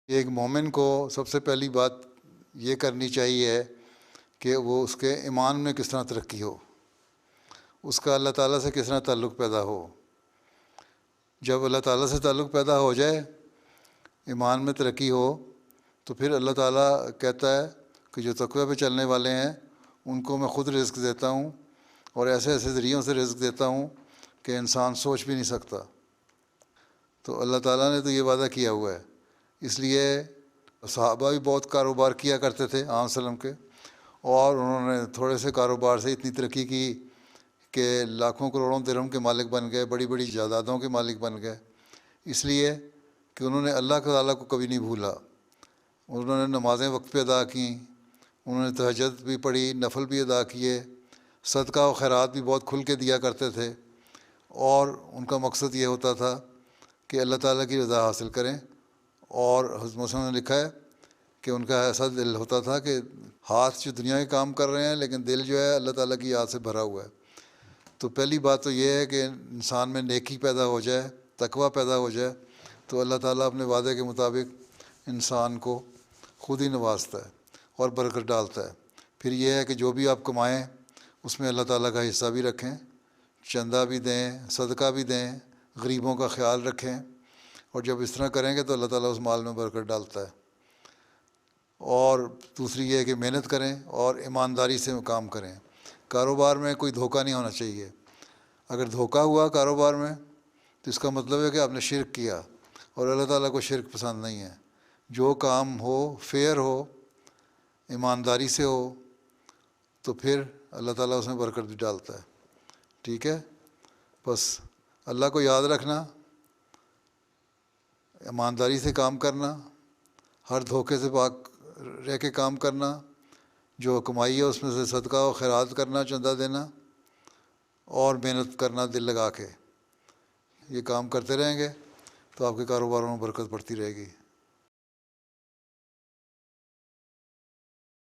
ایک مومن کو سب سے پہلی بات یہ کرنی چاہیے کہ وہ اس کے ایمان میں کس طرح ترقی ہو، اس کا اللہ تعالیٰ سے کس طرح تعلق پیدا ہو۔ جب اللہ تعالیٰ سے تعلق پیدا ہو جائے، ایمان میں ترقی ہو، تو پھر اللہ تعالیٰ کہتا ہے کہ جو تقوی پہ چلنے والے ہیں ان کو میں خود رزق دیتا ہوں، اور ایسے ایسے ذریعوں سے رزق دیتا ہوں کہ انسان سوچ بھی نہیں سکتا۔ تو اللہ تعالیٰ نے تو یہ وعدہ کیا ہوا ہے، اس لیے صحابہ بھی بہت کاروبار کیا کرتے تھے عام وسلم کے، اور انہوں نے تھوڑے سے کاروبار سے اتنی ترقی کی کہ لاکھوں کروڑوں درہم کے مالک بن گئے، بڑی بڑی جائیدادوں کے مالک بن گئے، اس لیے کہ انہوں نے اللہ تعالیٰ کو کبھی نہیں بھولا۔ انہوں نے نمازیں وقت پہ ادا کیں، انہوں نے تہجد بھی پڑھی، نفل بھی ادا کیے، صدقہ و خیرات بھی بہت کھل کے دیا کرتے تھے، اور ان کا مقصد یہ ہوتا تھا کہ اللہ تعالیٰ کی رضا حاصل کریں۔ اور حضرت مسلم نے لکھا ہے کہ ان کا ایسا دل ہوتا تھا کہ ہاتھ جو دنیا کے کام کر رہے ہیں لیکن دل جو ہے اللہ تعالیٰ کی یاد سے بھرا ہوا ہے۔ تو پہلی بات تو یہ ہے کہ انسان میں نیکی پیدا ہو جائے، تقویٰ پیدا ہو جائے، تو اللہ تعالیٰ اپنے وعدے کے مطابق انسان کو خود ہی نوازتا ہے اور برکت ڈالتا ہے۔ پھر یہ ہے کہ جو بھی آپ کمائیں اس میں اللہ تعالیٰ کا حصہ بھی رکھیں، چندہ بھی دیں، صدقہ بھی دیں، غریبوں کا خیال رکھیں، اور جب اس طرح کریں گے تو اللہ تعالیٰ اس مال میں برکت ڈالتا ہے۔ اور دوسری یہ ہے کہ محنت کریں اور ایمانداری سے کام کریں۔ کاروبار میں کوئی دھوکہ نہیں ہونا چاہیے۔ اگر دھوکہ ہوا کاروبار میں تو اس کا مطلب ہے کہ آپ نے شرک کیا، اور اللہ تعالیٰ کو شرک پسند نہیں ہے۔ جو کام ہو فیئر ہو، ایمانداری سے ہو، تو پھر اللہ تعالیٰ اس میں برکت بھی ڈالتا ہے۔ ٹھیک ہے، بس اللہ کو یاد رکھنا، ایمانداری سے کام کرنا، ہر دھوکے سے پاک رہ کے کام کرنا، جو کمائی ہے اس میں سے صدقہ و خیرات کرنا، چندہ دینا، اور محنت کرنا دل لگا کے۔ یہ کام کرتے رہیں گے تو آپ کے کاروباروں میں برکت پڑتی رہے گی۔